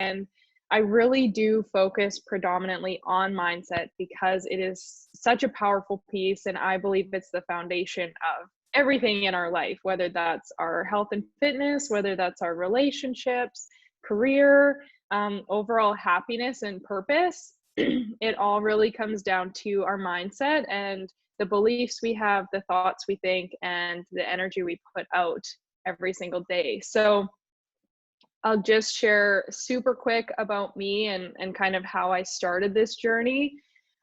And I really do focus predominantly on mindset because it is such a powerful piece. And I believe it's the foundation of everything in our life, whether that's our health and fitness, whether that's our relationships, career, overall happiness and purpose. It all really comes down to our mindset and the beliefs we have, the thoughts we think, and the energy we put out every single day. So I'll just share super quick about me and kind of how I started this journey.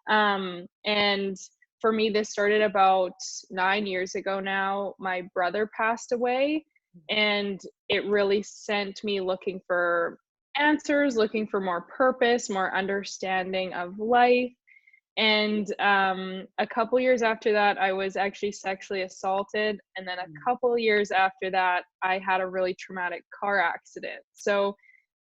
And for me, this started about 9 years ago now. My brother passed away, and it really sent me looking for answers, looking for more purpose, more understanding of life. And a couple years after that, I was actually sexually assaulted. And then a couple years after that, I had a really traumatic car accident. So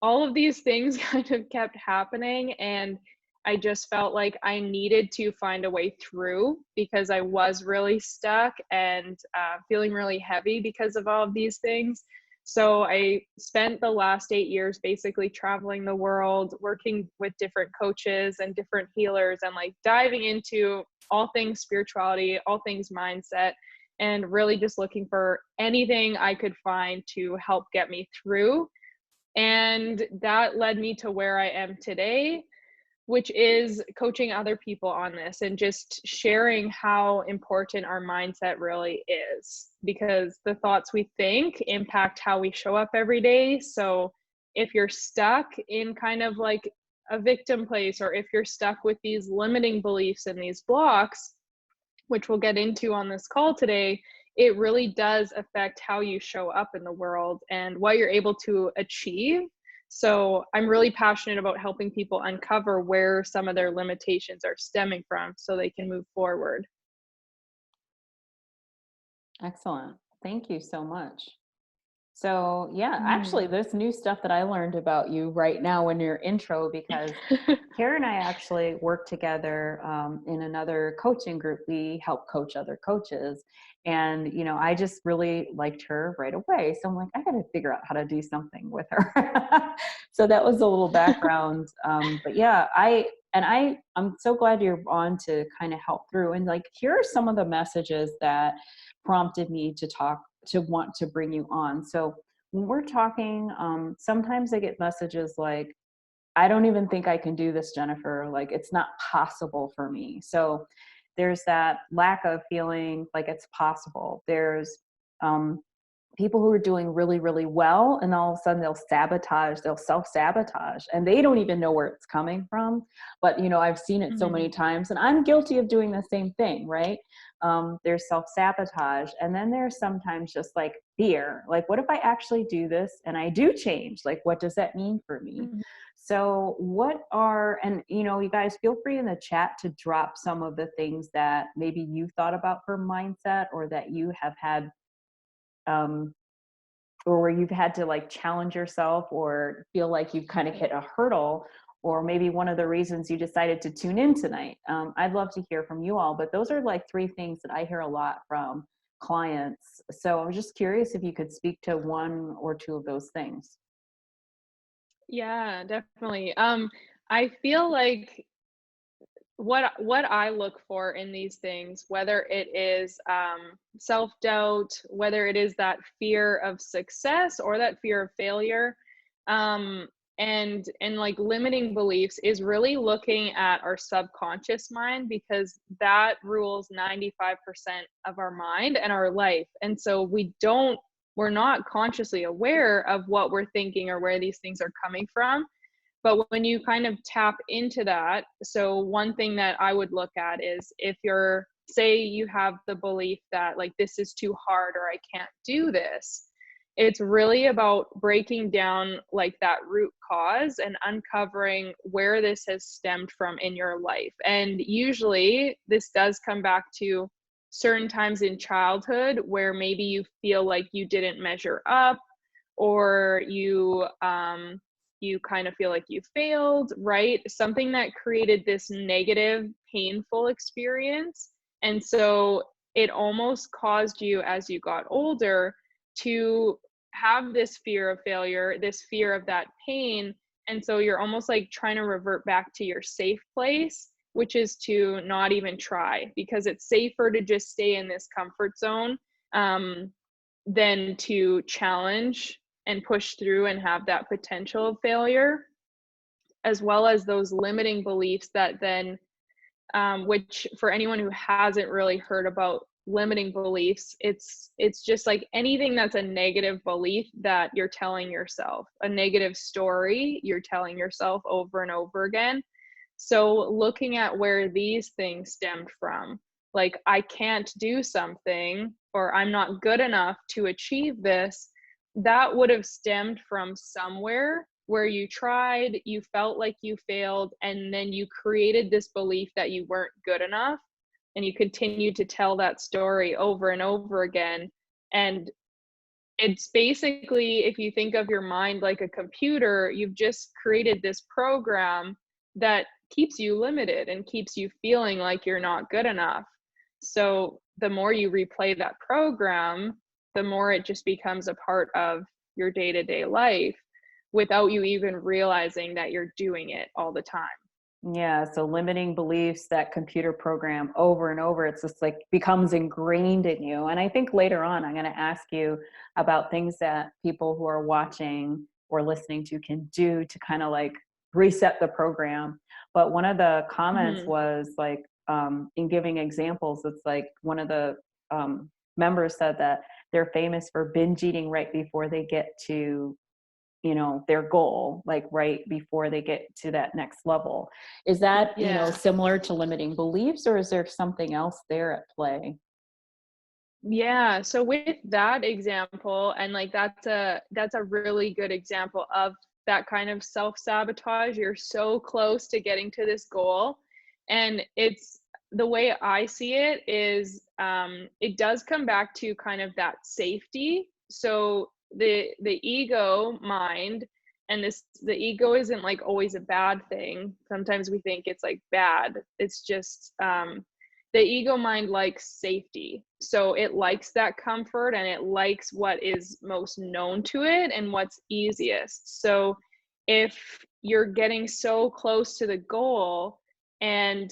all of these things kind of kept happening. And I just felt like I needed to find a way through because I was really stuck and feeling really heavy because of all of these things. So I spent the last 8 years basically traveling the world, working with different coaches and different healers, and like diving into all things spirituality, all things mindset, and really just looking for anything I could find to help get me through. And that led me to where I am today, which is coaching other people on this and just sharing how important our mindset really is, because the thoughts we think impact how we show up every day. So if you're stuck in kind of like a victim place, or if you're stuck with these limiting beliefs and these blocks, which we'll get into on this call today, it really does affect how you show up in the world and what you're able to achieve. So I'm really passionate about helping people uncover where some of their limitations are stemming from so they can move forward. Excellent. Thank you so much. So yeah, actually there's new stuff that I learned about you right now in your intro, because Kara and I actually work together in another coaching group. We help coach other coaches. And, you know, I just really liked her right away. So I'm like, I got to figure out how to do something with her. So that was a little background. But yeah, I'm so glad you're on to kind of help through. And like, here are some of the messages that prompted me to want to bring you on. So when we're talking, sometimes I get messages like, I don't even think I can do this, Jennifer. Like, it's not possible for me. So there's that lack of feeling like it's possible. There's people who are doing really, really well, and all of a sudden they'll self-sabotage, and they don't even know where it's coming from. But, you know, I've seen it so many times, and I'm guilty of doing the same thing, right? There's self-sabotage. And then there's sometimes just like fear, like, what if I actually do this and I do change? Like, what does that mean for me? So and you know, you guys feel free in the chat to drop some of the things that maybe you thought about for mindset, or that you have had, or where you've had to like challenge yourself, or feel like you've kind of hit a hurdle, or maybe one of the reasons you decided to tune in tonight. I'd love to hear from you all, but those are like three things that I hear a lot from clients. So I was just curious if you could speak to one or two of those things. Yeah, definitely. I feel like what I look for in these things, whether it is self-doubt, whether it is that fear of success or that fear of failure, and like limiting beliefs, is really looking at our subconscious mind, because that rules 95% of our mind and our life. And so we're not consciously aware of what we're thinking or where these things are coming from. But when you kind of tap into that, so one thing that I would look at is, if say you have the belief that like, this is too hard or I can't do this, it's really about breaking down like that root cause and uncovering where this has stemmed from in your life. And usually this does come back to certain times in childhood where maybe you feel like you didn't measure up, or you kind of feel like you failed, right? Something that created this negative, painful experience. And so it almost caused you, as you got older, to have this fear of failure, this fear of that pain, And so you're almost like trying to revert back to your safe place, which is to not even try, because it's safer to just stay in this comfort zone than to challenge and push through and have that potential of failure, as well as those limiting beliefs that then, which for anyone who hasn't really heard about limiting beliefs, it's just like anything that's a negative belief that you're telling yourself, a negative story you're telling yourself over and over again. So looking at where these things stemmed from, like I can't do something or I'm not good enough to achieve this, that would have stemmed from somewhere where you tried, you felt like you failed, and then you created this belief that you weren't good enough, and you continued to tell that story over and over again. And it's basically, if you think of your mind like a computer, you've just created this program that keeps you limited and keeps you feeling like you're not good enough. So the more you replay that program, the more it just becomes a part of your day-to-day life without you even realizing that you're doing it all the time. Yeah, so limiting beliefs, that computer program over and over, it's just like becomes ingrained in you. And I think later on, I'm going to ask you about things that people who are watching or listening to can do to kind of like reset the program. But one of the comments Mm-hmm. was like, in giving examples, it's like one of the members said that they're famous for binge eating right before they get to their goal, like right before they get to that next level. Is that Yeah. similar to limiting beliefs, or is there something else there at play? Yeah, so with that example, and like that's a really good example of that kind of self-sabotage. You're so close to getting to this goal, and it's the way I see it is it does come back to kind of that safety. So the ego mind, and the ego isn't like always a bad thing. Sometimes we think it's like bad. It's just the ego mind likes safety. So it likes that comfort and it likes what is most known to it and what's easiest. So if you're getting so close to the goal and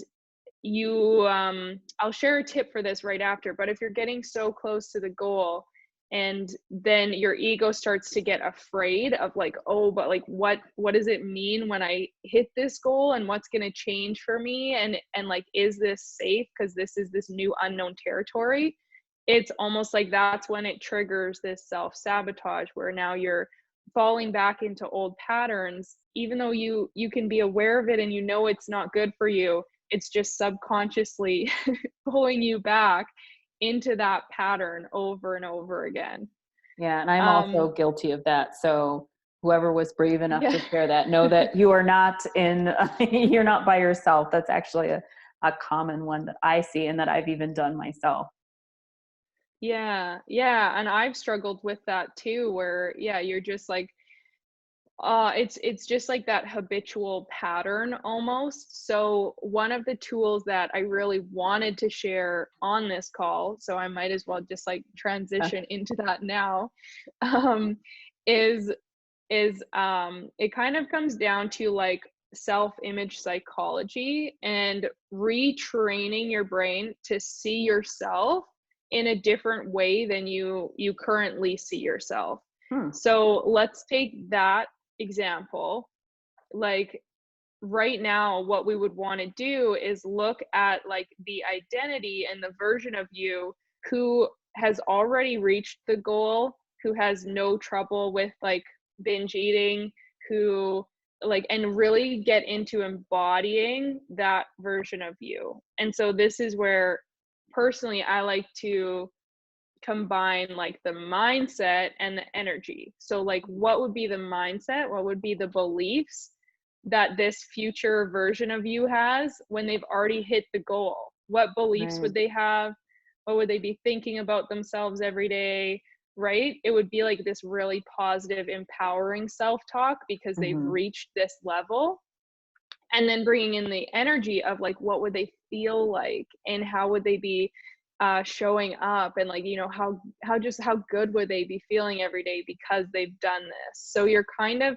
you I'll share a tip for this right after, but if you're getting so close to the goal and then your ego starts to get afraid of like, oh, but like what does it mean when I hit this goal, and what's going to change for me, and like, is this safe because this is this new unknown territory? It's almost like that's when it triggers this self-sabotage, where now you're falling back into old patterns, even though you can be aware of it and you know it's not good for you. It's just subconsciously pulling you back into that pattern over and over again. Yeah, and I'm Um, also guilty of that. So whoever was brave enough yeah. to share that, know that you are not in you're not by yourself. That's actually a common one that I see and that I've even done myself. Yeah, yeah, and I've struggled with that too, where yeah, you're just like, it's just like that habitual pattern almost. So one of the tools that I really wanted to share on this call, so I might as well just like transition into that now, um, is it kind of comes down to like self-image psychology and retraining your brain to see yourself in a different way than you currently see yourself. Hmm. So let's take that example. Like right now, what we would want to do is look at like the identity and the version of you who has already reached the goal, who has no trouble with like binge eating, who like, and really get into embodying that version of you. And so this is where personally I like to combine like the mindset and the energy. So like, what would be the mindset? What would be the beliefs that this future version of you has when they've already hit the goal? What beliefs Right. would they have? What would they be thinking about themselves every day? Right? It would be like this really positive, empowering self-talk because they've Hmm. reached this level. And then bringing in the energy of like, what would they feel like, and how would they be showing up, and like, how good would they be feeling every day because they've done this. So you're kind of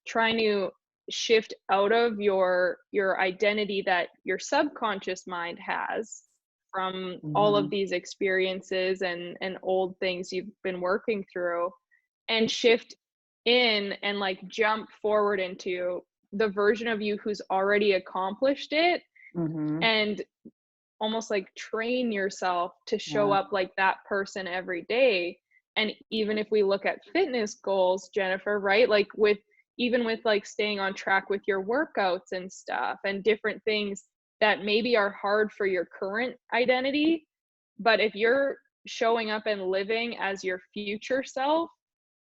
trying to shift out of your identity that your subconscious mind has from all of Mhm. these experiences and old things you've been working through, and shift in and like jump forward into the version of you who's already accomplished it, Mhm. and almost like train yourself to show Yeah. up like that person every day. And even if we look at fitness goals, Jennifer, right? Like with even with like staying on track with your workouts and stuff and different things that maybe are hard for your current identity, but if you're showing up and living as your future self,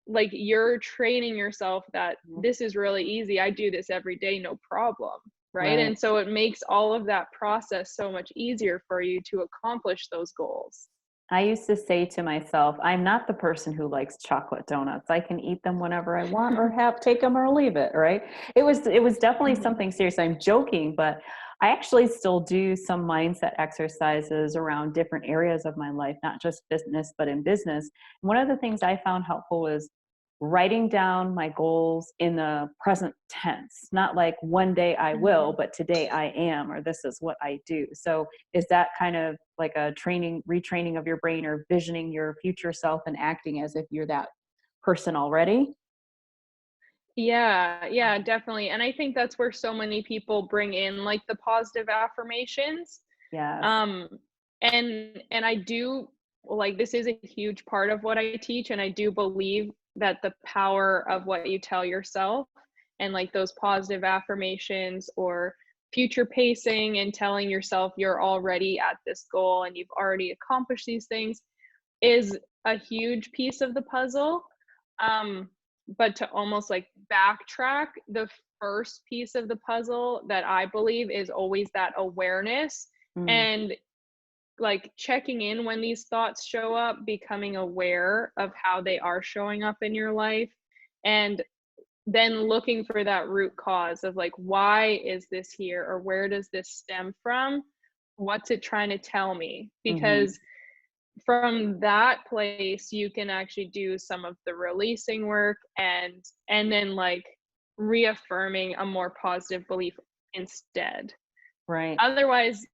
like you're training yourself that Mhm. this is really easy. I do this every day, no problem. Right. Right. And so it makes all of that process so much easier for you to accomplish those goals. I used to say to myself, I'm not the person who likes chocolate donuts. I can eat them whenever I want or have take them or leave it, right? It was definitely Mhm. something serious. I'm joking, but I actually still do some mindset exercises around different areas of my life, not just business, but in business. One of the things I found helpful was writing down my goals in the present tense, not like one day I will, Mhm. but today I am, or this is what I do. So is that kind of like a retraining of your brain, or visioning your future self and acting as if you're that person already? Yeah, yeah, definitely. And I think that's where so many people bring in like the positive affirmations. Yes. Um, and I do like this is a huge part of what I teach, and I do believe that the power of what you tell yourself and like those positive affirmations or future pacing and telling yourself you're already at this goal and you've already accomplished these things is a huge piece of the puzzle. Um, but to almost like backtrack, the first piece of the puzzle that I believe is always that awareness Mm, and like checking in when these thoughts show up, becoming aware of how they are showing up in your life, and then looking for that root cause of like, why is this here? Or where does this stem from? What's it trying to tell me? mhm. Because from that place you can actually do some of the releasing work and then like reaffirming a more positive belief instead. Right. Otherwise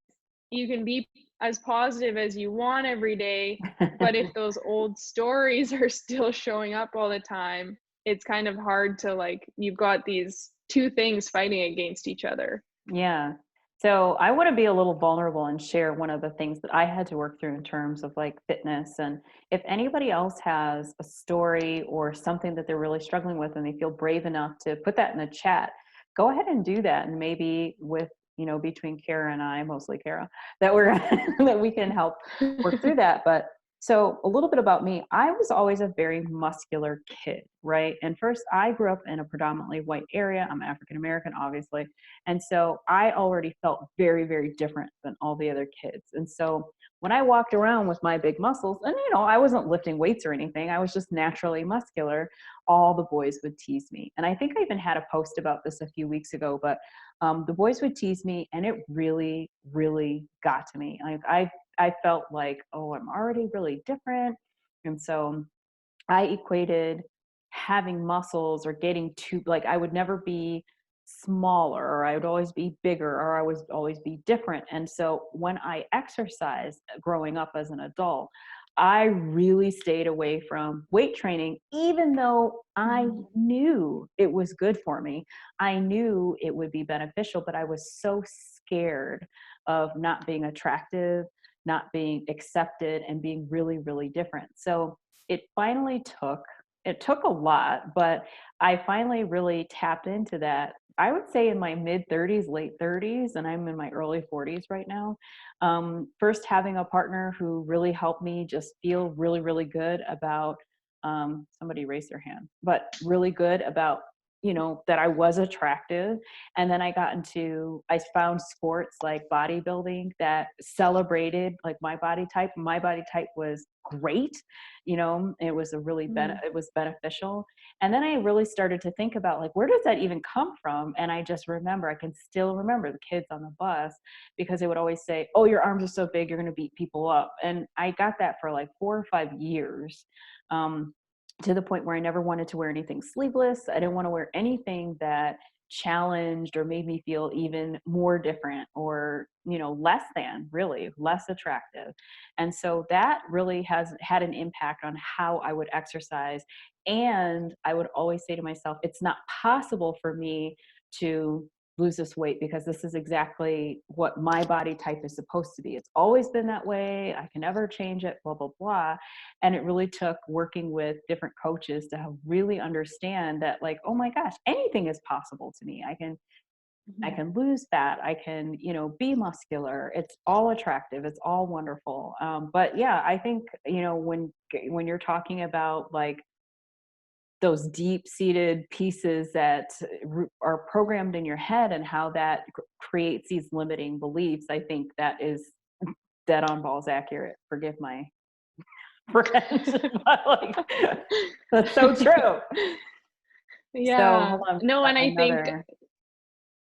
you can be as positive as you want every day, but if those old stories are still showing up all the time, it's kind of hard to like you've got these two things fighting against each other. Yeah. So I want to be a little vulnerable and share one of the things that I had to work through in terms of like fitness. And if anybody else has a story or something that they're really struggling with and they feel brave enough to put that in the chat, go ahead and do that. And maybe with, between Kara and I, mostly Kara, that we're that we can help work through that. But so a little bit about me, I was always a very muscular kid, right? And first I grew up in a predominantly white area. I'm African American, obviously. And so I already felt very, very different than all the other kids. And so when I walked around with my big muscles, and I wasn't lifting weights or anything, I was just naturally muscular, all the boys would tease me. And I think I even had a post about this a few weeks ago, but the boys would tease me, and it really, really got to me. Like I felt like, oh, I'm already really different. And so I equated having muscles or getting too, like, I would never be smaller, or I would always be bigger, or I would always be different. And so when I exercised growing up as an adult, I really stayed away from weight training, even though I Mhm. knew it was good for me. I knew it would be beneficial, but I was so scared of not being attractive, not being accepted, and being really, really different. So it finally took a lot, but I finally really tapped into that. I would say in my mid 30s, late 30s, and I'm in my early 40s right now. First, having a partner who really helped me just feel really, really good about, somebody raised their hand, but really good about, that I was attractive. And then I found sports like bodybuilding that celebrated like my body type. My body type was great. It was Mhm. it was beneficial. And then I really started to think about, like, where does that even come from? And I can still remember the kids on the bus, because they would always say, oh, your arms are so big, you're going to beat people up. And I got that for like 4 or 5 years, um, to the point where I never wanted to wear anything sleeveless. I didn't want to wear anything that challenged or made me feel even more different or, less than, really less attractive. And so that really has had an impact on how I would exercise. And I would always say to myself, it's not possible for me to lose this weight because this is exactly what my body type is supposed to be. It's always been that way. I can never change it, blah, blah, blah. And it really took working with different coaches to really understand that, like, oh my gosh, anything is possible to me. I can lose fat. I can, be muscular. It's all attractive. It's all wonderful. But yeah, I think, when you're talking about like those deep-seated pieces that are programmed in your head and how that creates these limiting beliefs, I think that is dead on balls accurate. Forgive my French, but like that's so true. So Yeah. hold on, No, and I think, another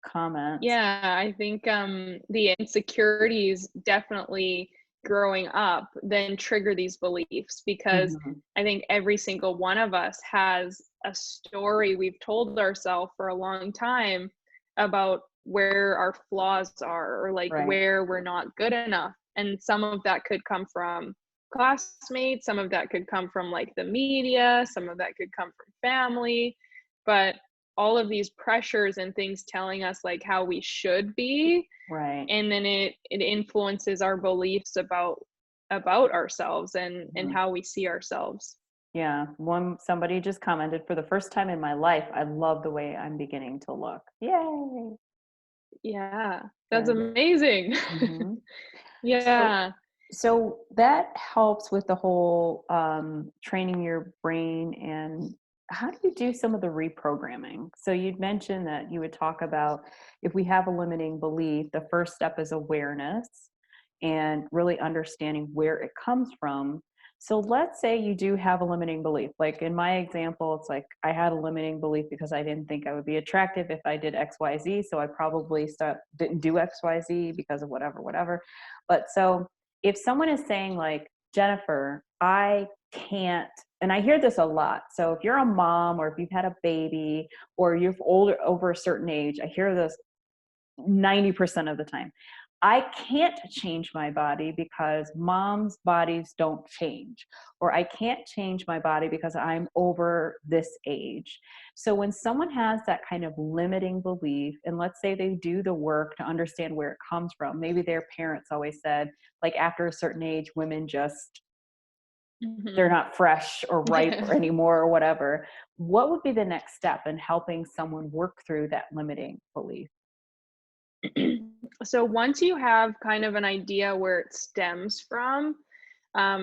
comment. yeah, I think the insecurities definitely growing up then trigger these beliefs, because Mhm. I think every single one of us has a story we've told ourselves for a long time about where our flaws are, or like Right. where we're not good enough. And some of that could come from classmates, some of that could come from like the media, some of that could come from family. But all of these pressures and things telling us like how we should be, Right. and then it influences our beliefs about ourselves and Mhm. how we see ourselves. Yeah. Somebody just commented, for the first time in my life, I love the way I'm beginning to look. Yay. Yeah, that's Good. amazing. Mhm. So Yeah. so that helps with the whole training your brain. And how do you do some of the reprogramming? So you'd mentioned that you would talk about, if we have a limiting belief, the first step is awareness and really understanding where it comes from. So let's say you do have a limiting belief. Like in my example, it's like I had a limiting belief because I didn't think I would be attractive if I did XYZ. So I probably didn't do XYZ because of whatever. But so if someone is saying like, Jennifer, I can't, and I hear this a lot. So if you're a mom, or if you've had a baby, or you're older, over a certain age, I hear this 90% of the time. I can't change my body because moms' bodies don't change, or I can't change my body because I'm over this age. So when someone has that kind of limiting belief, and let's say they do the work to understand where it comes from, maybe their parents always said, like, after a certain age, women just, they're Mhm. not fresh or ripe or anymore or whatever. What would be the next step in helping someone work through that limiting belief? So once you have kind of an idea where it stems from,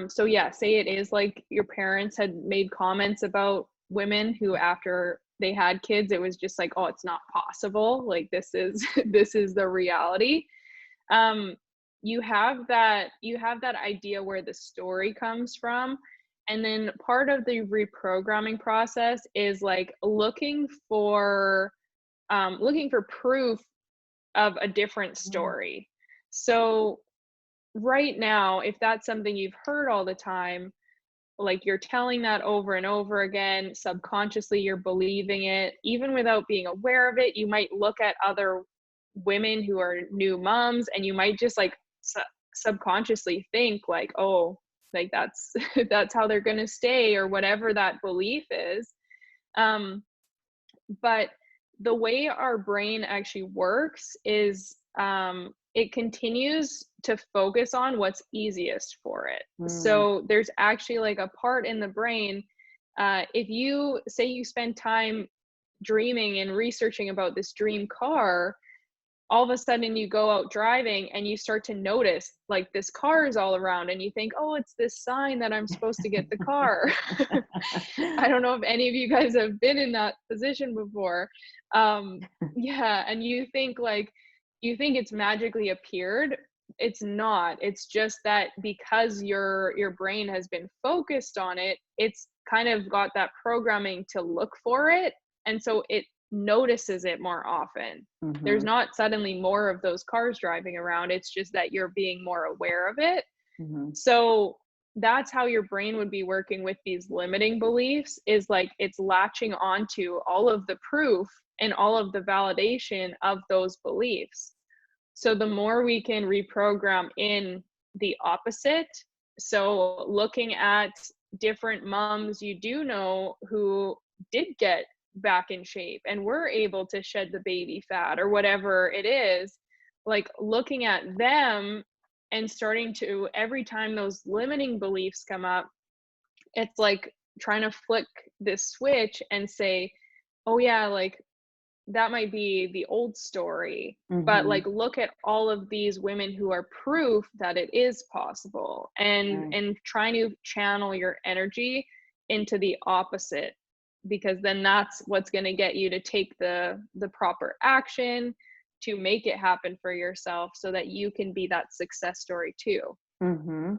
so yeah, say it is like your parents had made comments about women who, after they had kids, it was just like, oh, it's not possible. Like this is this is the reality. Um, you have that idea where the story comes from, and then part of the reprogramming process is like looking for proof of a different Mm. story. So right now, if that's something you've heard all the time, like you're telling that over and over again, subconsciously you're believing it, even without being aware of it. You might look at other women who are new moms, and you might just like subconsciously think like, oh, like that's that's how they're going to stay, or whatever that belief is. Um, but the way our brain actually works is it continues to focus on what's easiest for it. Mm. So there's actually like a part in the brain. If you say you spend time dreaming and researching about this dream car, all of a sudden you go out driving and you start to notice like this car is all around, and you think, oh, it's this sign that I'm supposed to get the car. I don't know if any of you guys have been in that position before. Yeah, and you think it's magically appeared. It's not. It's just that because your brain has been focused on it, it's kind of got that programming to look for it, and so it notices it more often. There's Mhm. not suddenly more of those cars driving around. It's just that you're being more aware of it. Mhm. So that's how your brain would be working with these limiting beliefs, is like it's latching onto all of the proof and all of the validation of those beliefs. So the more we can reprogram in the opposite, so looking at different moms you do know who did get back in shape and were able to shed the baby fat or whatever it is, like looking at them and starting to, every time those limiting beliefs come up, it's like trying to flick this switch and say, oh yeah, like that might be the old story, but Mm-hmm. like look at all of these women who are proof that it is possible, Right. and trying to channel your energy into the opposite, because then that's what's going to get you to take the proper action to make it happen for yourself so that you can be that success story too. Mm-hmm.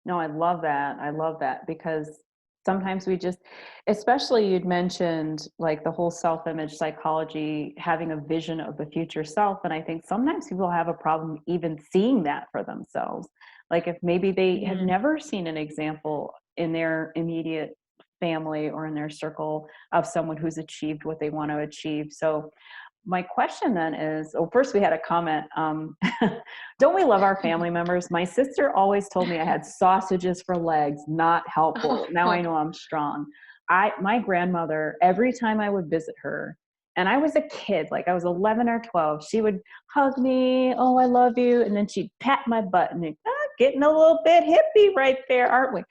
No, I love that. I love that because sometimes we just, especially you'd mentioned like the whole self image psychology, having a vision of the future self. And I think sometimes people have a problem even seeing that for themselves. Like if maybe they have Mhm. never seen an example in their immediate family or in their circle of someone who's achieved what they want to achieve. So my question then is, oh, first we had a comment. Don't we love our family members? My sister always told me I had sausages for legs, not helpful. Now I know I'm strong. My grandmother, every time I would visit her, and I was a kid, like I was 11 or 12, she would hug me. Oh, I love you. And then she'd pat my butt and getting a little bit hippie right there, aren't we?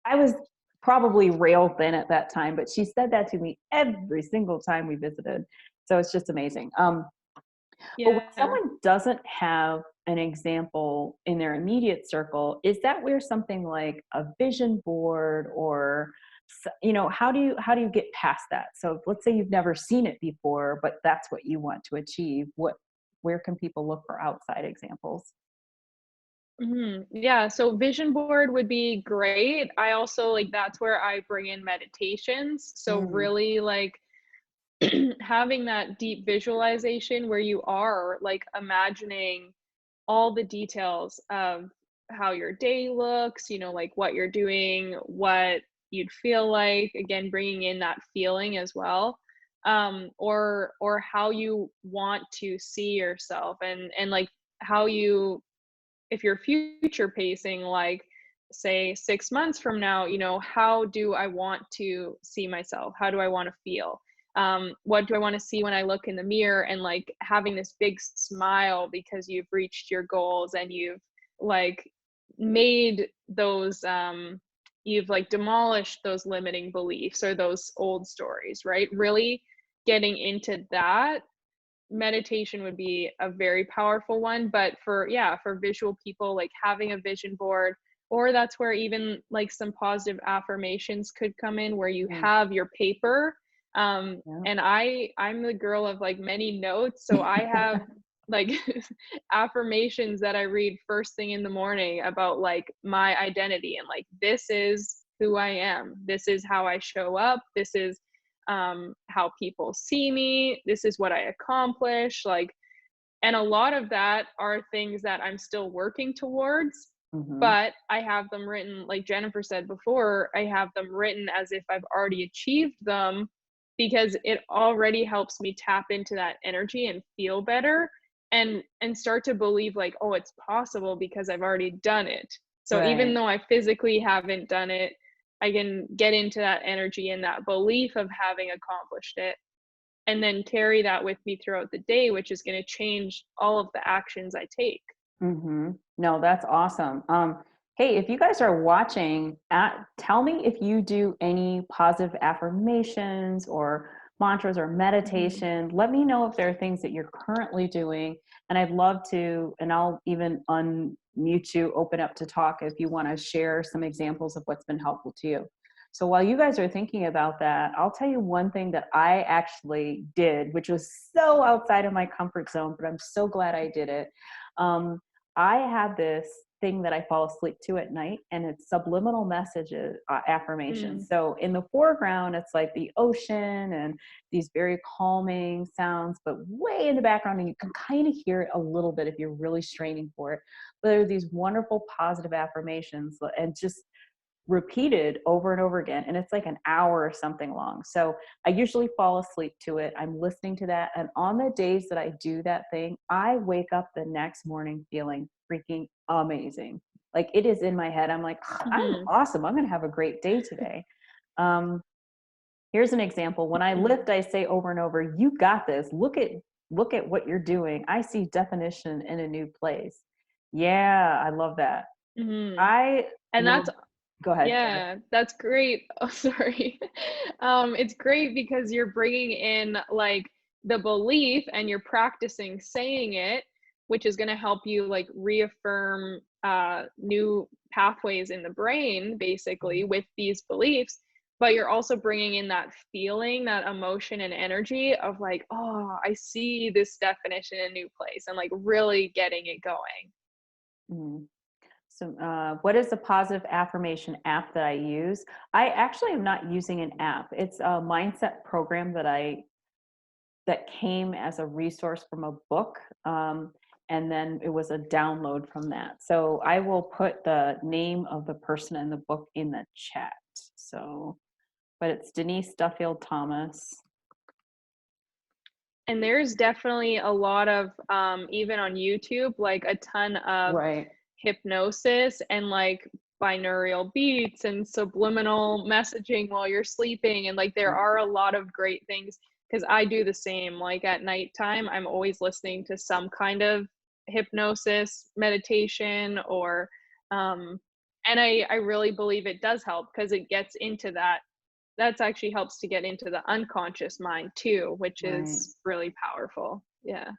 I was probably rail thin at that time, but she said that to me every single time we visited. So it's just amazing. But when Yeah. someone doesn't have an example in their immediate circle, is that where something like a vision board or how do you get past that? So let's say you've never seen it before, but that's what you want to achieve. Where can people look for outside examples? Yeah, so vision board would be great. I also like, that's where I bring in meditations. So Mm, really like having that deep visualization where you are like imagining all the details of how your day looks, like what you're doing, what you'd feel like, again bringing in that feeling as well. Or how you want to see yourself, and like how you, if you're future pacing, like say 6 months from now, how do I want to see myself? How do I want to feel? What do I want to see when I look in the mirror? And like having this big smile because you've reached your goals and you've like made those, you've like demolished those limiting beliefs or those old stories, right? Really getting into that. Meditation would be a very powerful one, but for, yeah, for visual people, like having a vision board, or that's where even like some positive affirmations could come in where you mm, have your paper. yeah. And I'm the girl of like many notes, so I have like affirmations that I read first thing in the morning about like my identity, and like this is who I am, this is how I show up, this is how people see me, this is what I accomplish, like, and a lot of that are things that I'm still working towards, Hmm. but I have them written, like Jennifer said before, I have them written as if I've already achieved them, because it already helps me tap into that energy and feel better, and start to believe like, oh, it's possible because I've already done it. So even Right. though I physically haven't done it, I can get into that energy and that belief of having accomplished it, and then carry that with me throughout the day, which is going to change all of the actions I take. No, that's awesome. Hey, if you guys are watching, tell me if you do any positive affirmations or mantras or Mhm. meditation. Let me know if there are things that you're currently doing. And I'd love to, and I'll even unmute you, open up to talk if you want to share some examples of what's been helpful to you. So while you guys are thinking about that, I'll tell you one thing that I actually did, which was so outside of my comfort zone, but I'm so glad I did it. Um, I have this thing that I fall asleep to at night, and it's subliminal messages, affirmations. Mm. So in the foreground, it's like the ocean and these very calming sounds, but way in the background, and you can kind of hear it a little bit if you're really straining for it. But there are these wonderful positive affirmations, and just repeated over and over again. And it's like an hour or something long. So I usually fall asleep to it. I'm listening to that. And on the days that I do that thing, I wake up the next morning feeling freaking amazing. Like it is in my head. I'm like, I'm Mm-hmm. awesome. I'm going to have a great day today. Here's an example. When I lift, I say over and over, you got this. Look at what you're doing. I see definition in a new place. Yeah, I love that. Mm-hmm. I And love, that's go ahead. Yeah, that's great. Oh, sorry. It's great because you're bringing in like the belief and you're practicing saying it, which is going to help you like reaffirm new pathways in the brain, basically, with these beliefs. But you're also bringing in that feeling, that emotion and energy of like, oh, I see this definition in a new place, and like really getting it going. Mm. So, what is the positive affirmation app that I use? I actually am not using an app. It's a mindset program that came as a resource from a book, and then it was a download from that. So I will put the name of the person in the book in the chat. So, but it's Denise Duffield Thomas. And there's definitely a lot of even on YouTube, like a ton of Right. hypnosis and like binaural beats and subliminal messaging while you're sleeping. And like there are a lot of great things, because I do the same. Like at nighttime, I'm always listening to some kind of hypnosis meditation, or and I really believe it does help because it gets into that's actually helps to get into the unconscious mind too, which Right. is really powerful. Yeah.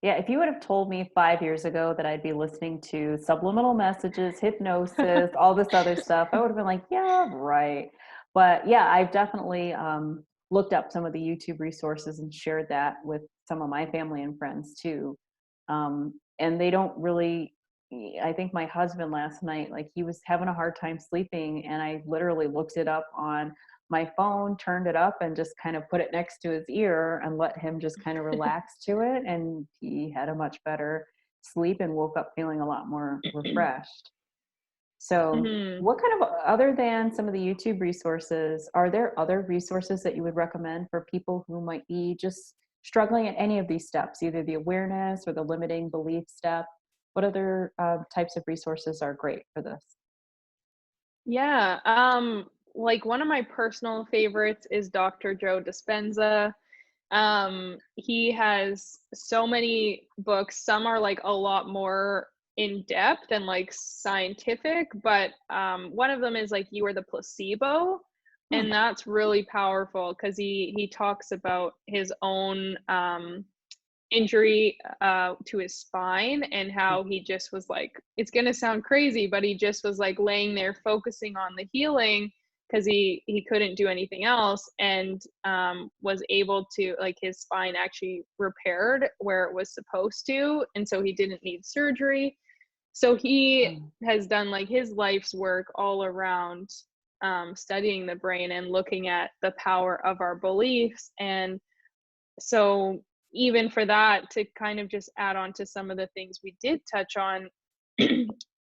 Yeah, if you would have told me 5 years ago that I'd be listening to subliminal messages, hypnosis, all this other stuff, I would have been like, yeah, right. But yeah, I've definitely looked up some of the YouTube resources and shared that with some of my family and friends too. And they don't really, I think my husband last night, like he was having a hard time sleeping, and I literally looked it up on my phone, turned it up, and just kind of put it next to his ear and let him just kind of relax to it. And he had a much better sleep and woke up feeling a lot more refreshed. So, Hmm. what kind of, other than some of the YouTube resources, are there other resources that you would recommend for people who might be just struggling at any of these steps, either the awareness or the limiting belief step? What other types of resources are great for this? Yeah. Like one of my personal favorites is Dr. Joe Dispenza. He has so many books. Some are like a lot more in depth and like scientific, but one of them is like You Are the Placebo, Hmm. and that's really powerful because he talks about his own injury to his spine, and how he just was like, it's gonna sound crazy, but he just was like laying there focusing on the healing because he couldn't do anything else, and was able to, like, his spine actually repaired where it was supposed to, and so he didn't need surgery. So he Hmm. has done like his life's work all around studying the brain and looking at the power of our beliefs. And so even for that, to kind of just add on to some of the things we did touch on,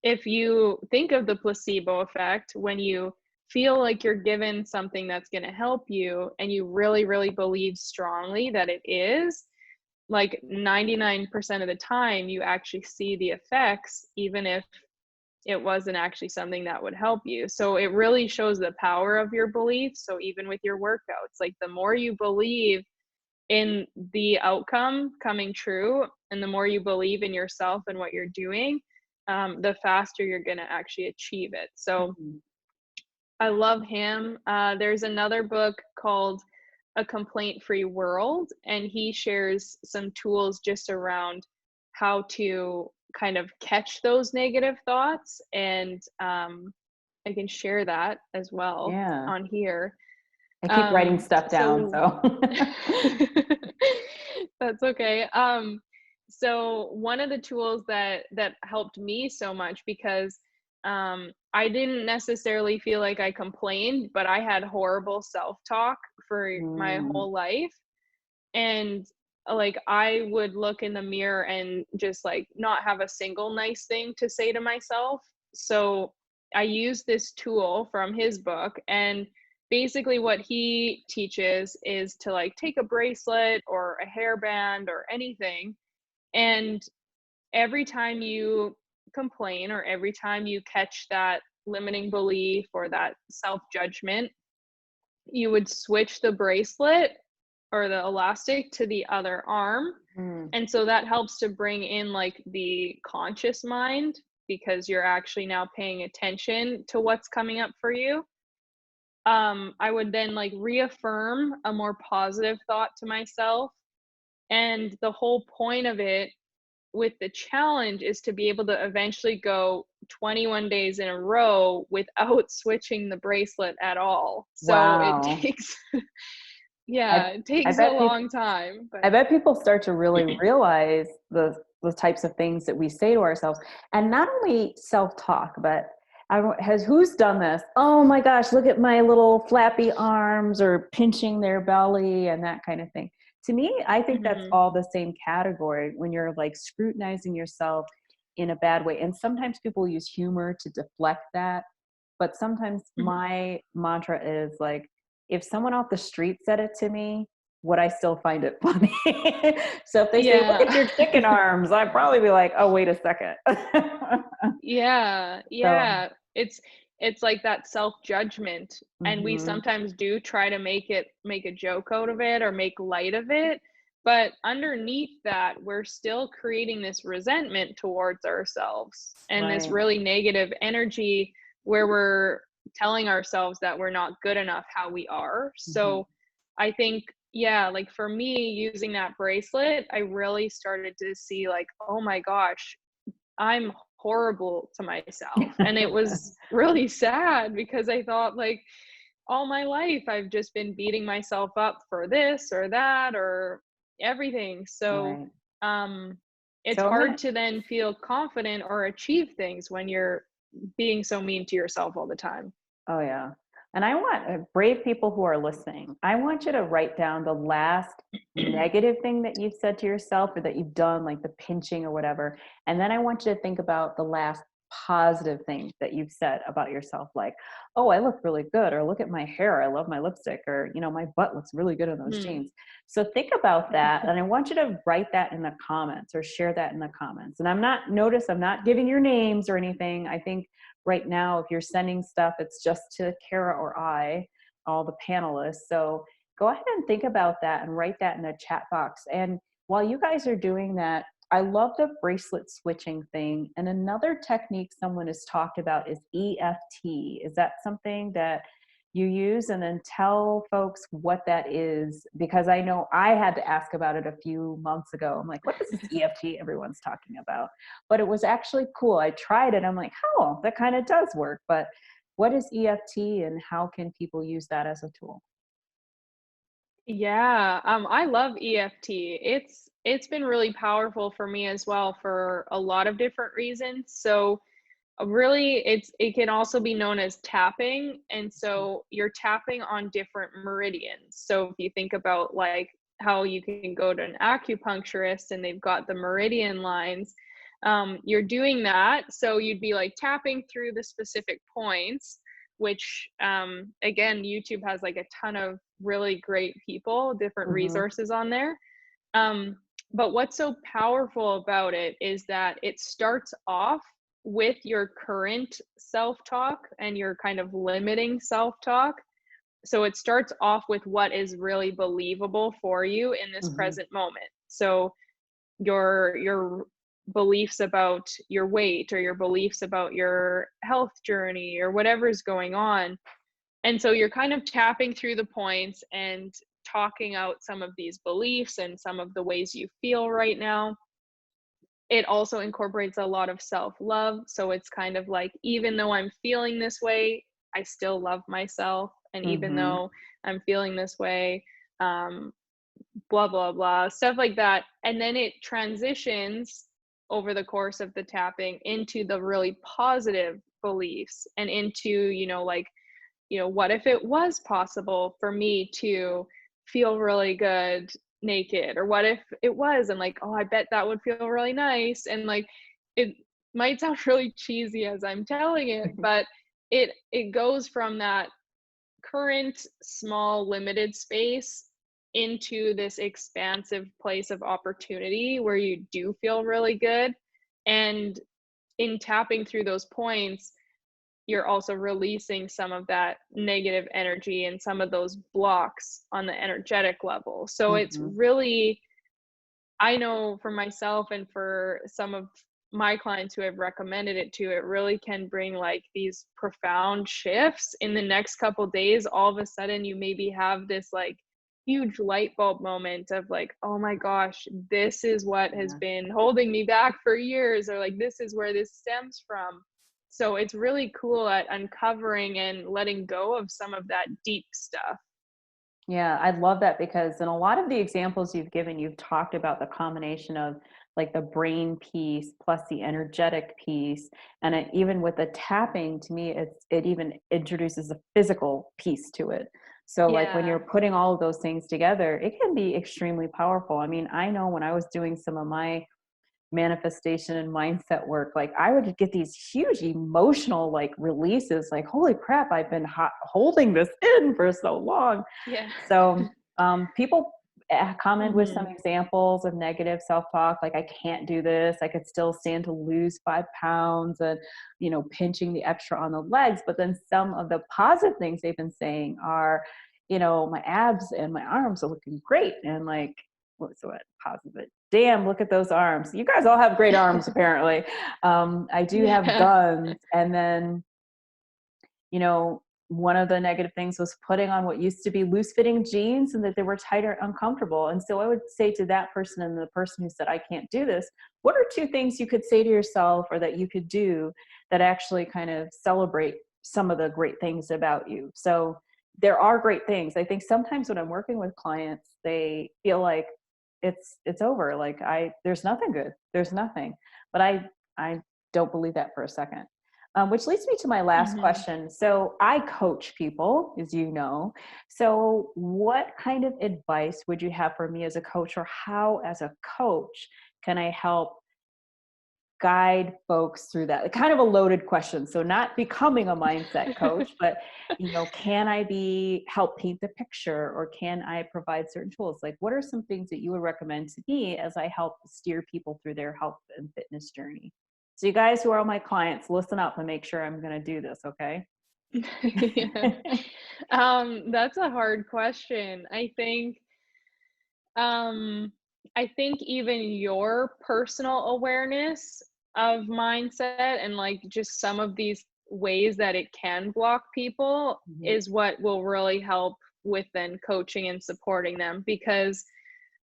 if you think of the placebo effect, when you feel like you're given something that's going to help you and you really, really believe strongly that it is, like 99% of the time, you actually see the effects, even if it wasn't actually something that would help you. So it really shows the power of your beliefs. So even with your workouts, like the more you believe in the outcome coming true, and the more you believe in yourself and what you're doing, the faster you're going to actually achieve it. So Hmm. I love him. There's another book called A Complaint Free World, and he shares some tools just around how to kind of catch those negative thoughts. And I can share that as well Yeah. on here. I keep writing stuff down, So so. that's okay. So one of the tools that helped me so much, because I didn't necessarily feel like I complained, but I had horrible self-talk for my Mm. whole life. And like I would look in the mirror and just like not have a single nice thing to say to myself. So I used this tool from his book, and basically what he teaches is to like take a bracelet or a hairband or anything, and every time you complain or every time you catch that limiting belief or that self-judgment, you would switch the bracelet or the elastic to the other arm. Mm. And so that helps to bring in like the conscious mind, because you're actually now paying attention to what's coming up for you. I would then like reaffirm a more positive thought to myself. And the whole point of it with the challenge is to be able to eventually go 21 days in a row without switching the bracelet at all. So it Wow. takes, I yeah, it I takes a bet people long time, I but bet people start to really realize the types of things that we say to ourselves, and not only self-talk, but who's done this? Oh my gosh, look at my little flappy arms, or pinching their belly and that kind of thing. To me, I think that's mhm. all the same category when you're like scrutinizing yourself in a bad way. And sometimes people use humor to deflect that. But sometimes my mantra is like, if someone off the street said it to me, would I still find it funny? So if they say, look Yeah. at your chicken arms, I'd probably be like, oh, wait a second. Yeah, So, yeah. It's like that self-judgment, and we mhm, sometimes do try to make a joke out of it or make light of it, but underneath that, we're still creating this resentment towards ourselves and this right. really negative energy where we're telling ourselves that we're not good enough how we are. Mhm. So, I think, yeah, like for me using that bracelet, I really started to see like, "Oh my gosh, I'm horrible to myself." And it was really sad because I thought like all my life I've just been beating myself up for this or that or everything. So Right. um it's So I'm hard gonna to then feel confident or achieve things when you're being so mean to yourself all the time. Oh, yeah. And I want brave people who are listening, I want you to write down the last negative thing that you've said to yourself or that you've done, like the pinching or whatever. And then I want you to think about the last positive thing that you've said about yourself, like, oh, I look really good, or look at my hair, I love my lipstick, or, my butt looks really good in those Hmm. jeans. So think about that. And I want you to write that in the comments or share that in the comments. And I'm not giving your names or anything. I think right now, if you're sending stuff, it's just to Kara or I, all the panelists. So go ahead and think about that and write that in the chat box. And while you guys are doing that, I love the bracelet switching thing. And another technique someone has talked about is EFT. Is that something that you use? And then tell folks what that is, because I know I had to ask about it a few months ago. I'm like, what is this EFT everyone's talking about? But it was actually cool. I tried it. I'm like, oh, that kind of does work. But what is EFT, and how can people use that as a tool? Yeah, I love EFT. It's been really powerful for me as well for a lot of different reasons. So really it can also be known as tapping, and so you're tapping on different meridians. So if you think about like how you can go to an acupuncturist and they've got the meridian lines, you're doing that. So you'd be like tapping through the specific points, which again, YouTube has like a ton of really great people, different Mm-hmm. resources on there. um, but what's so powerful about it is that it starts off with your current self-talk and your kind of limiting self-talk. So it starts off with what is really believable for you in this Mm-hmm. present moment. So your beliefs about your weight or your beliefs about your health journey or whatever's going on. And so you're kind of tapping through the points and talking out some of these beliefs and some of the ways you feel right now. It also incorporates a lot of self-love. So it's kind of like, even though I'm feeling this way, I still love myself. And even Mm-hmm. though I'm feeling this way, um, blah, blah, blah, stuff like that. And then it transitions over the course of the tapping into the really positive beliefs and into, like, what if it was possible for me to feel really good naked? Or what if it was? And like, oh, I bet that would feel really nice. And like, it might sound really cheesy as I'm telling it, but it goes from that current small limited space into this expansive place of opportunity where you do feel really good. And in tapping through those points, you're also releasing some of that negative energy and some of those blocks on the energetic level. So it's Mhm. really, I know for myself and for some of my clients who have recommended it to, it really can bring like these profound shifts in the next couple days. All of a sudden, you maybe have this like huge light bulb moment of like, oh my gosh, this is what has Yeah. been holding me back for years, or like, this is where this stems from. So it's really cool at uncovering and letting go of some of that deep stuff. Yeah, I love that because in a lot of the examples you've given, you've talked about the combination of like the brain piece plus the energetic piece. And even with the tapping, to me, it even introduces a physical piece to it. So like when Yeah. you're putting all of those things together, it can be extremely powerful. I mean, I know when I was doing some of my manifestation and mindset work, like I would get these huge emotional like releases, like holy crap, I've been holding this in for so long. Yeah. So people comment with some Hmm. examples of negative self-talk, like I can't do this, I could still stand to lose 5 pounds, and pinching the extra on the legs. But then some of the positive things they've been saying are, my abs and my arms are looking great, and like what's what positive, damn, look at those arms, you guys all have great arms apparently. I do have Yeah. guns. And then one of the negative things was putting on what used to be loose fitting jeans and that they were tight or uncomfortable. And so I would say to that person and the person who said, I can't do this, what are 2 things you could say to yourself or that you could do that actually kind of celebrate some of the great things about you? So there are great things. I think sometimes when I'm working with clients, they feel like it's over. Like there's nothing good. There's nothing. But I don't believe that for a second. Which leads me to my last Hmm. question. So I coach people, as you know. So what kind of advice would you have for me as a coach, or how, as a coach, can I help guide folks through that? Kind of a loaded question. So not becoming a mindset coach, but can I help paint the picture, or can I provide certain tools? Like, what are some things that you would recommend to me as I help steer people through their health and fitness journey? So you guys who are all my clients, listen up and make sure I'm going to do this. Okay. Yeah. That's a hard question. Um, I think even your personal awareness of mindset and like just some of these ways that it can block people Mhm. is what will really help with then coaching and supporting them. Because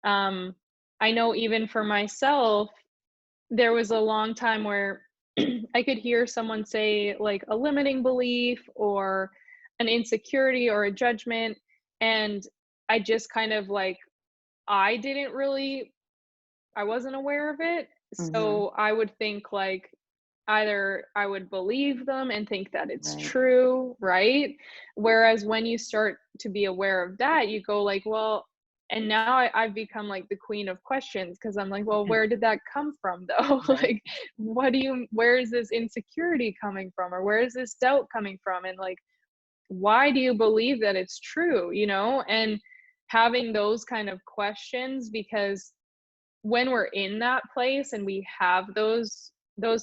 um, I know even for myself, there was a long time where I could hear someone say like a limiting belief or an insecurity or a judgment, and I just kind of like, I didn't really, I wasn't aware of it. Mhm. So I would think like either I would believe them and think that it's Right. true, right? Whereas when you start to be aware of that, you go like, well, and now I've become like the queen of questions because I'm like, well, where did that come from though? Right. Like, where is this insecurity coming from? Or where is this doubt coming from? And like, why do you believe that it's true? And having those kind of questions, because when we're in that place and we have those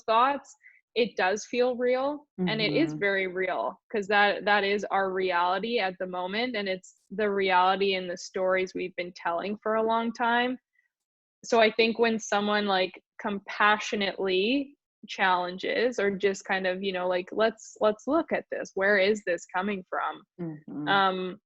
thoughts, it does feel real, and it is Mhm. very real because that is our reality at the moment, and it's the reality in the stories we've been telling for a long time. So I think when someone like compassionately challenges or just kind of, like, let's look at this, where is this coming from, Mhm. um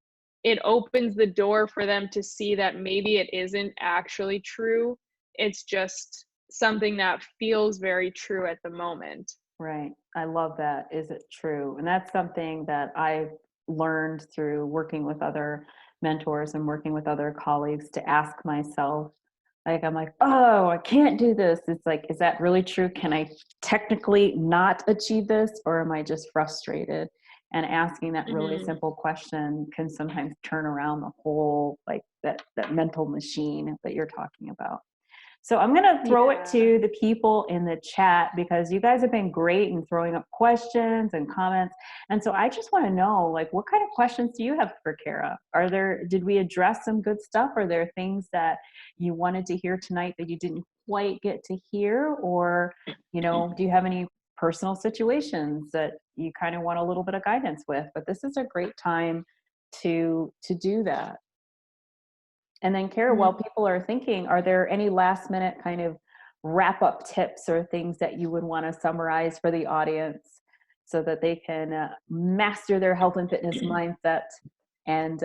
it opens the door for them to see that maybe it isn't actually true. It's just something that feels very true at the moment. Right. I love that. Is it true? And that's something that I've learned through working with other mentors and working with other colleagues to ask myself. Like, I'm like, oh, I can't do this. It's like, is that really true? Can I technically not achieve this, or am I just frustrated? And asking that really Mhm. simple question can sometimes turn around the whole, like that mental machine that you're talking about. So I'm going to throw it Yeah. to the people in the chat because you guys have been great in throwing up questions and comments. And so I just want to know, like, what kind of questions do you have for Kara? Did we address some good stuff? Are there things that you wanted to hear tonight that you didn't quite get to hear? Or, do you have any personal situations that you kind of want a little bit of guidance with? But this is a great time to do that. And then Kara, while people are thinking, are there any last minute kind of wrap up tips or things that you would want to summarize for the audience so that they can master their health and fitness mindset? And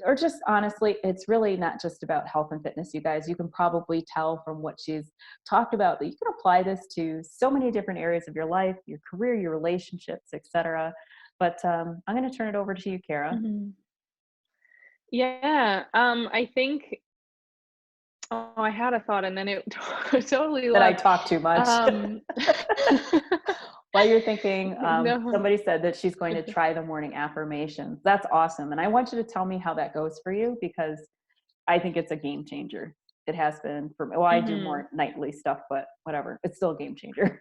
or just honestly, it's really not just about health and fitness, you guys. You can probably tell from what she's talked about that you can apply this to so many different areas of your life, your career, your relationships, etc. But I'm going to turn it over to you, Kara. Yeah, I think I had a thought and then it totally That I left. talk too much. While you're thinking, No. somebody said that she's going to try the morning affirmations. That's awesome. And I want you to tell me how that goes for you, because I think it's a game changer. It has been for me. Well, I do more nightly stuff, but whatever. It's still a game changer.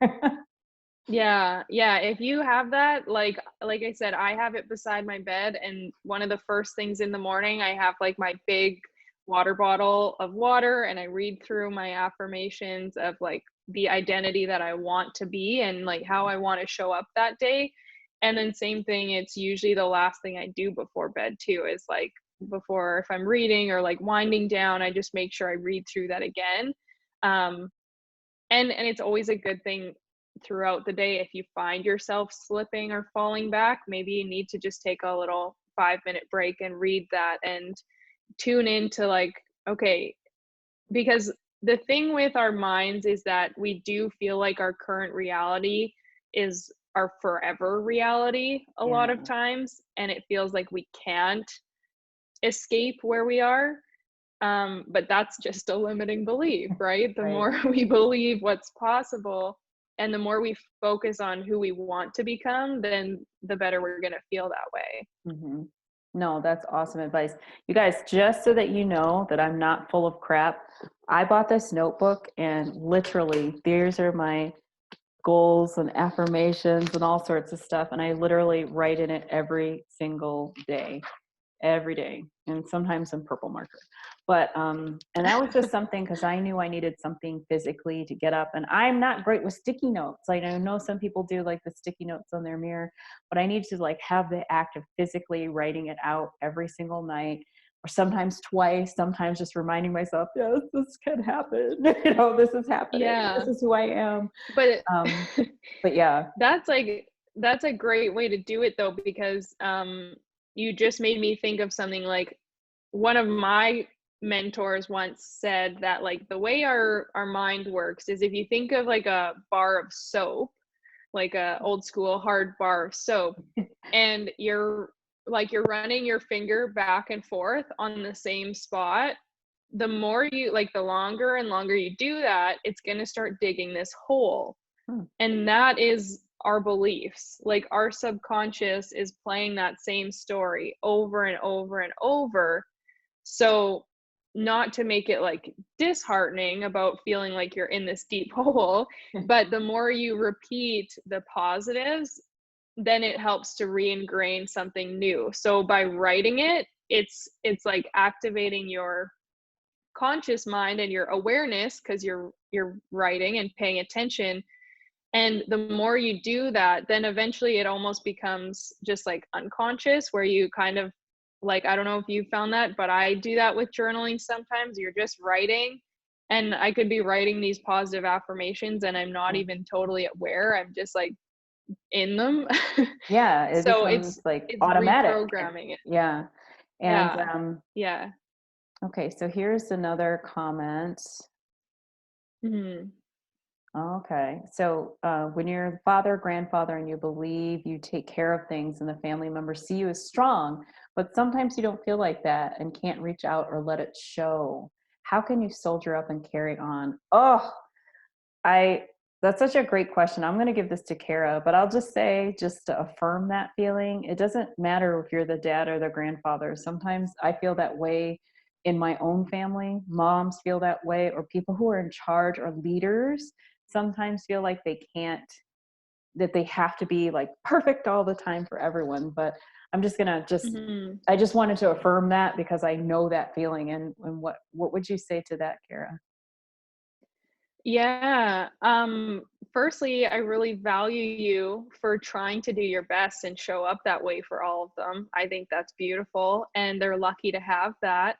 Yeah, if you have that, like I said, I have it beside my bed, and one of the first things in the morning, I have like my big water bottle of water, and I read through my affirmations of like the identity that I want to be and like how I want to show up that day. And then same thing, it's usually the last thing I do before bed too, is like before, if I'm reading or like winding down, I just make sure I read through that again. And it's always a good thing throughout the day if you find yourself slipping or falling back. Maybe you need to just take a little 5-minute break and read that and tune into like, okay, because the thing with our minds is that we do feel like our current reality is our forever reality a lot of times, and it feels like we can't escape where we are. But that's just a limiting belief, right? The more we believe what's possible and the more we focus on who we want to become, then the better we're going to feel that way. No, that's awesome advice. You guys, just so that you know that I'm not full of crap, I bought this notebook and literally these are my goals and affirmations and all sorts of stuff. And I literally write in it every single day, and sometimes in purple marker. But and that was just something because I knew I needed something physically to get up. And I'm not great with sticky notes. Like, I know some people do like the sticky notes on their mirror, but I need to like have the act of physically writing it out every single night, or sometimes twice, sometimes just reminding myself, yes, this can happen. This is happening. Yeah. This is who I am. But But yeah, that's a great way to do it though, because you just made me think of something. Like, one of my mentors once said that like the way our mind works is if you think of like a bar of soap, like a old school hard bar of soap, and you're running your finger back and forth on the same spot, the more you like, the longer and longer you do that, it's going to start digging this hole. And that is our beliefs. Like, our subconscious is playing that same story over and over and over. So, not to make it like disheartening about feeling like you're in this deep hole, but the more you repeat the positives, then it helps to re-ingrain something new. So by writing it, it's like activating your conscious mind and your awareness, because you're writing and paying attention. And the more you do that, then eventually it almost becomes just like unconscious, where you kind of like, I don't know if you found that, but I do that with journaling sometimes. You're just writing, and I could be writing these positive affirmations and I'm not even totally aware. I'm just like in them. yeah, it So becomes like it's automatic. reprogramming it. Yeah. Yeah. And Yeah. okay, so here's another comment. Mhm. Okay, so when you're the father, grandfather, and you believe you take care of things and the family members see you as strong, but sometimes you don't feel like that and can't reach out or let it show. How can you soldier up and carry on? Oh, that's such a great question. I'm going to give this to Kara, but I'll just say, just to affirm that feeling, it doesn't matter if you're the dad or the grandfather. Sometimes I feel that way in my own family, moms feel that way, or people who are in charge or leaders sometimes feel like they can't, that they have to be like perfect all the time for everyone. But I'm just gonna Mhm. I just wanted to affirm that because I know that feeling. And what would you say to that, Kara? Yeah. Firstly, I really value you for trying to do your best and show up that way for all of them. I think that's beautiful, and they're lucky to have that.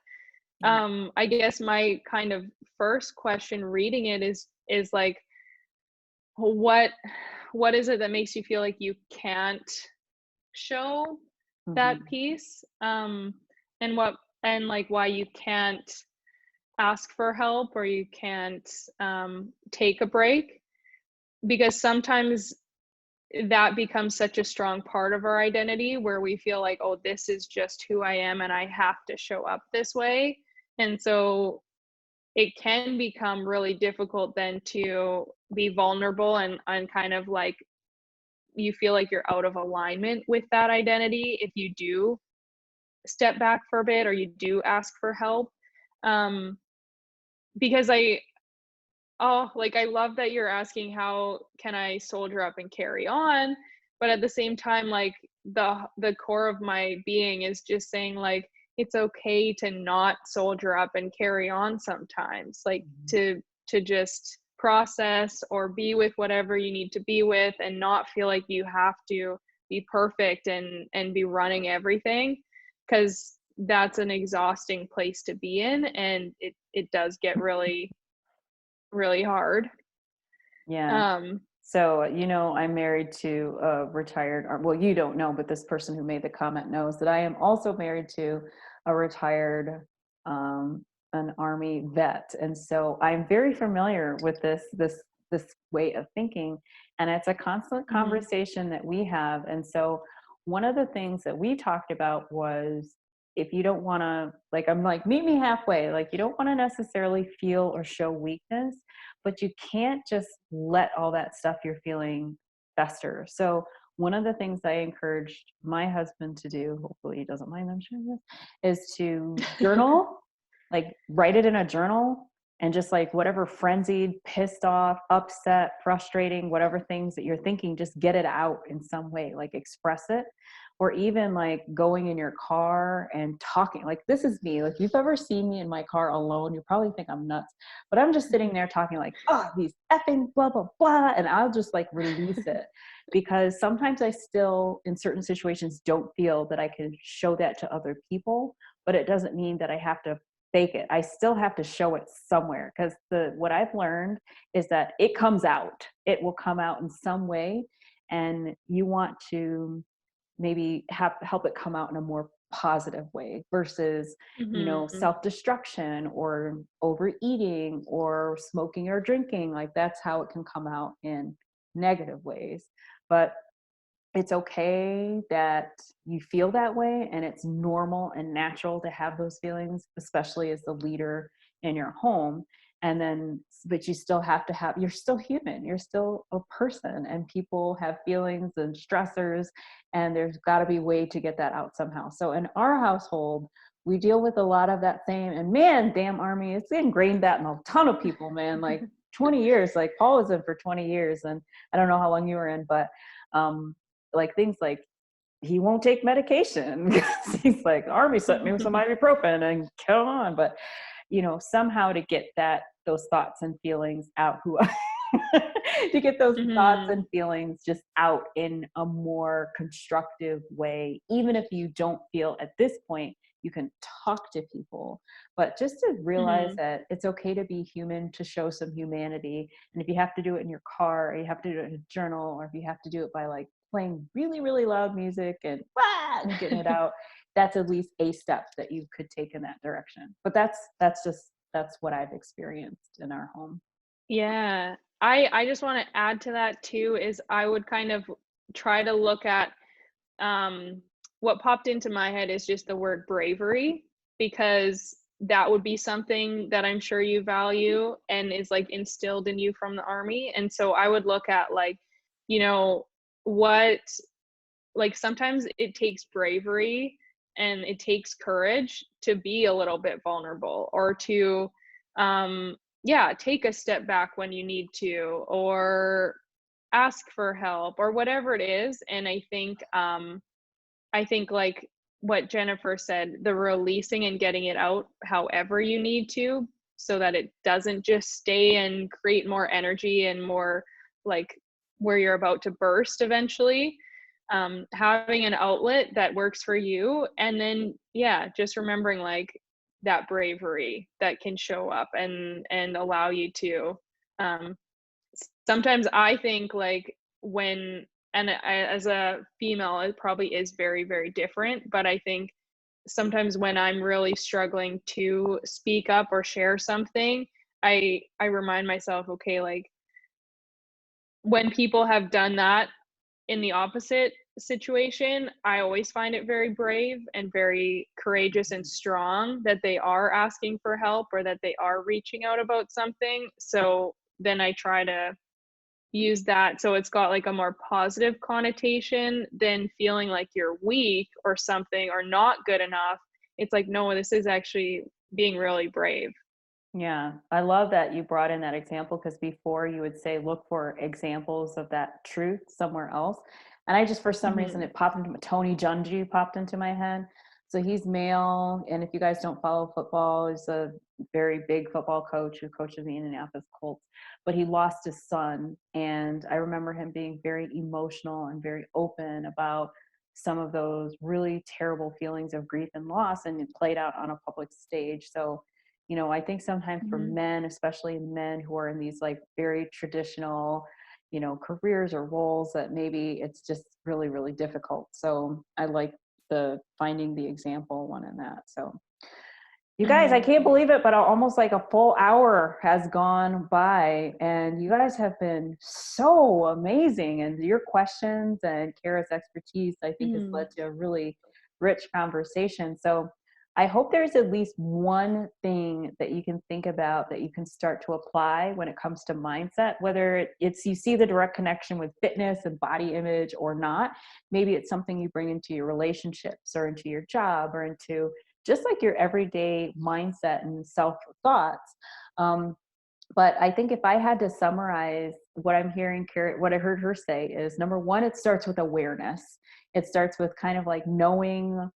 Yeah. I guess my kind of first question reading it is like, what what is it that makes you feel like you can't show that Hmm. piece? And what, and like why you can't ask for help, or you can't take a break, because sometimes that becomes such a strong part of our identity where we feel like, oh, this is just who I am and I have to show up this way. And so it can become really difficult then to be vulnerable, and kind of like you feel like you're out of alignment with that identity if you do step back for a bit or you do ask for help. Um, because like, I love that you're asking how can I soldier up and carry on, but at the same time, like, the core of my being is just saying, like, it's okay to not soldier up and carry on sometimes, like, to just process or be with whatever you need to be with and not feel like you have to be perfect and be running everything, because that's an exhausting place to be in, and it does get really, really hard. Yeah. Um, So, I'm married to a retired, well, you don't know, but this person who made the comment knows that I am also married to a retired, an Army vet. And so I'm very familiar with this way of thinking. And it's a constant mhm, conversation that we have. And so one of the things that we talked about was, if you don't want to, like, I'm like, meet me halfway. Like, you don't want to necessarily feel or show weakness, but you can't just let all that stuff you're feeling fester. So one of the things I encouraged my husband to do, hopefully he doesn't mind I'm sharing this, is to journal, like write it in a journal, and just like whatever frenzied, pissed off, upset, frustrating, whatever things that you're thinking, just get it out in some way, like express it. Or even like going in your car and talking. Like, this is me. Like, if you've ever seen me in my car alone, you probably think I'm nuts, but I'm just sitting there talking like, oh, these effing blah, blah, blah. And I'll just like release it, because sometimes I still, in certain situations, don't feel that I can show that to other people, but it doesn't mean that I have to fake it. I still have to show it somewhere, because what I've learned is that it comes out. It will come out in some way. And you want to maybe help it come out in a more positive way versus, mhm, self-destruction or overeating or smoking or drinking. Like, that's how it can come out in negative ways. But it's okay that you feel that way, and it's normal and natural to have those feelings, especially as the leader in your home. And then, but you still have to have, you're still human, you're still a person, and people have feelings and stressors, and there's got to be a way to get that out somehow. So in our household, we deal with a lot of that same, and man, damn Army, it's ingrained that in a ton of people, man. Like 20 years, like Paul was in for 20 years, and I don't know how long you were in, but like things like he won't take medication because he's like, Army sent me with some ibuprofen and come on. But somehow to get those thoughts and feelings out, to get those thoughts mhm, and feelings just out in a more constructive way, even if you don't feel at this point you can talk to people, but just to realize mhm. that it's okay to be human, to show some humanity. And if you have to do it in your car, or you have to do it in a journal, or if you have to do it by like playing really, really loud music and, and getting it out, that's at least a step that you could take in that direction. But that's what I've experienced in our home. Yeah. I just wanna add to that too, is I would kind of try to look at, um what popped into my head is just the word bravery, because that would be something that I'm sure you value and is, like, instilled in you from the Army, and so I would look at, like, you know, what, like, sometimes it takes bravery and it takes courage to be a little bit vulnerable, or to take a step back when you need to, or ask for help, or whatever it is. And I think like what Jennifer said, the releasing and getting it out however you need to, so that it doesn't just stay and create more energy and more like where you're about to burst eventually. Having an outlet that works for you, and then just remembering like that bravery that can show up and allow you to um, sometimes I think like when, and as a female, it probably is very, very different, but I think sometimes when I'm really struggling to speak up or share something, I remind myself, okay, like when people have done that in the opposite situation, I always find it very brave and very courageous and strong that they are asking for help, or that they are reaching out about something. So then I try to use that so it's got like a more positive connotation than feeling like you're weak or something, or not good enough. It's like, no, this is actually being really brave. Yeah, I love that you brought in that example, because before you would say look for examples of that truth somewhere else. And I just, for some reason, Mhm. it popped into Tony Dungy popped into my head. So he's male. And if you guys don't follow football, he's a very big football coach who coaches the Indianapolis Colts. But he lost his son. And I remember him being very emotional and very open about some of those really terrible feelings of grief and loss. And it played out on a public stage. So I think sometimes for Mhm. men, especially men who are in these like very traditional, careers or roles, that maybe it's just really, really difficult. So I like the finding the example one in that. So you guys, I Mhm. can't believe it, but almost like a full hour has gone by, and you guys have been so amazing. And your questions and Kara's expertise, I think, has Mhm. led to a really rich conversation. So I hope there's at least one thing that you can think about that you can start to apply when it comes to mindset, whether it's you see the direct connection with fitness and body image or not. Maybe it's something you bring into your relationships or into your job or into just like your everyday mindset and self thoughts. Um, but I think if I had to summarize what I'm hearing, what I heard her say is, number one, it starts with awareness. It starts with kind of like knowing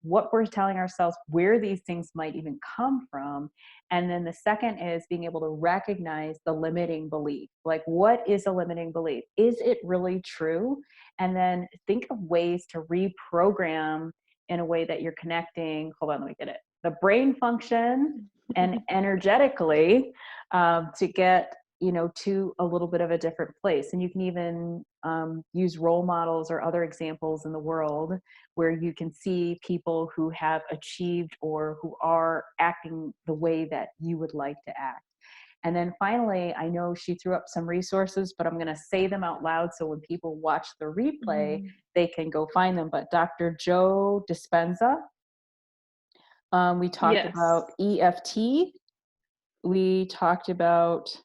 what we're telling ourselves, where these things might even come from. And then the second is being able to recognize the limiting belief. Like, what is a limiting belief? Is it really true? And then think of ways to reprogram in a way that you're connecting. Hold on, let me get it. The brain function and energetically, to get to a little bit of a different place. And you can even use role models or other examples in the world where you can see people who have achieved or who are acting the way that you would like to act. And then finally, I know she threw up some resources, but I'm going to say them out loud so when people watch the replay, Mhm. they can go find them. But Dr. Joe Dispenza, we talked Yes. about EFT. We talked about,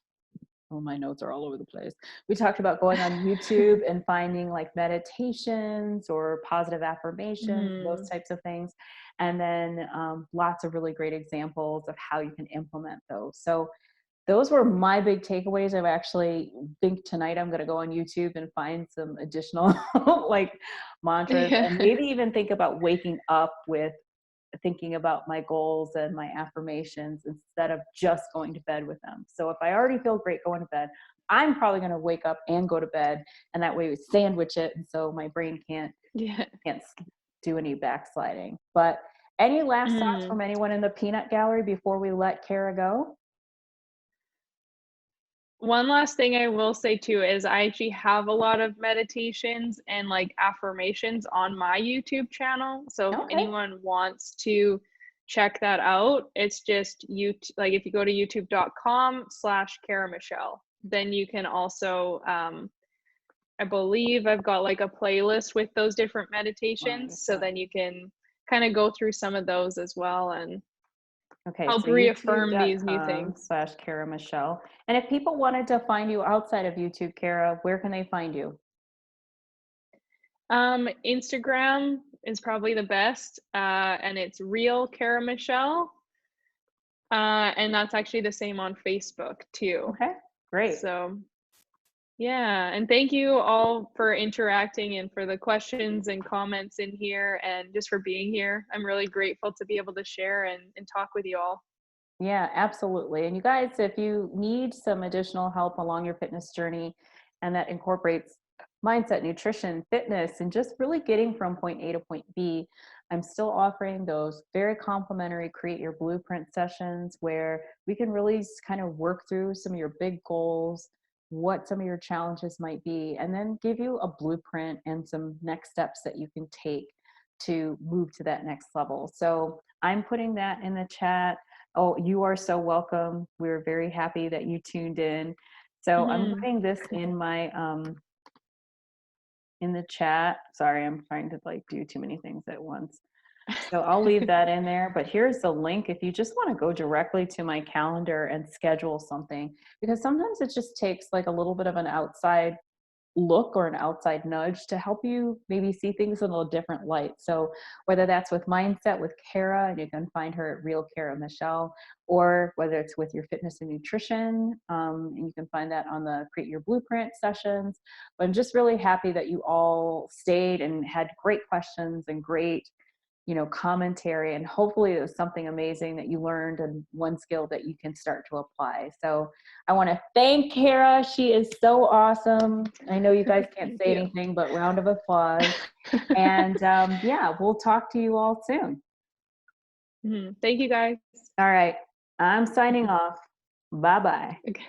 oh, my notes are all over the place. We talked about going on YouTube and finding like meditations or positive affirmations, those Mhm. types of things. And then lots of really great examples of how you can implement those. So those were my big takeaways. I actually think tonight I'm going to go on YouTube and find some additional like mantras, Yeah. and maybe even think about waking up with thinking about my goals and my affirmations instead of just going to bed with them. So if I already feel great going to bed, I'm probably going to wake up and go to bed, and that way we sandwich it, and so my brain Yeah. can't do any backsliding. But any last thoughts Mhm. from anyone in the peanut gallery before we let Kara go? One last thing I will say too is I actually have a lot of meditations and like affirmations on my YouTube channel. So if Okay. anyone wants to check that out, it's just you like if you go to youtube.com/Kara Michelle, then you can also I believe I've got like a playlist with those different meditations. So Wonderful. then you can kind of go through some of those as well and Okay, help so reaffirm these new things. youtube.com/Kara Michelle. And if people wanted to find you outside of YouTube, Kara, where can they find you? Instagram is probably the best, and it's Real Cara Michelle, and that's actually the same on Facebook too. Okay, great. So yeah, and thank you all for interacting and for the questions and comments in here and just for being here. I'm really grateful to be able to share and talk with you all. Yeah, absolutely. And you guys, if you need some additional help along your fitness journey, and that incorporates mindset, nutrition, fitness, and just really getting from point A to point B, I'm still offering those very complimentary Create Your Blueprint sessions where we can really kind of work through some of your big goals, what some of your challenges might be, and then give you a blueprint and some next steps that you can take to move to that next level. So I'm putting that in the chat. Oh, you are so welcome. We're very happy that you tuned in. So I'm Mhm. putting this in my in the chat. Sorry, I'm trying to like do too many things at once. So I'll leave that in there, but here's the link if you just want to go directly to my calendar and schedule something, because sometimes it just takes like a little bit of an outside look or an outside nudge to help you maybe see things in a different light. So whether that's with mindset with Cara, and you can find her at Real Cara Michelle, or whether it's with your fitness and nutrition, and you can find that on the Create Your Blueprint sessions. But I'm just really happy that you all stayed and had great questions and great commentary, and hopefully it was something amazing that you learned and one skill that you can start to apply. So I want to thank Cara. She is so awesome. I know you guys can't Thank say you. anything, but round of applause. And yeah, we'll talk to you all soon. Thank you guys. All right. I'm signing off. Bye-bye. Okay.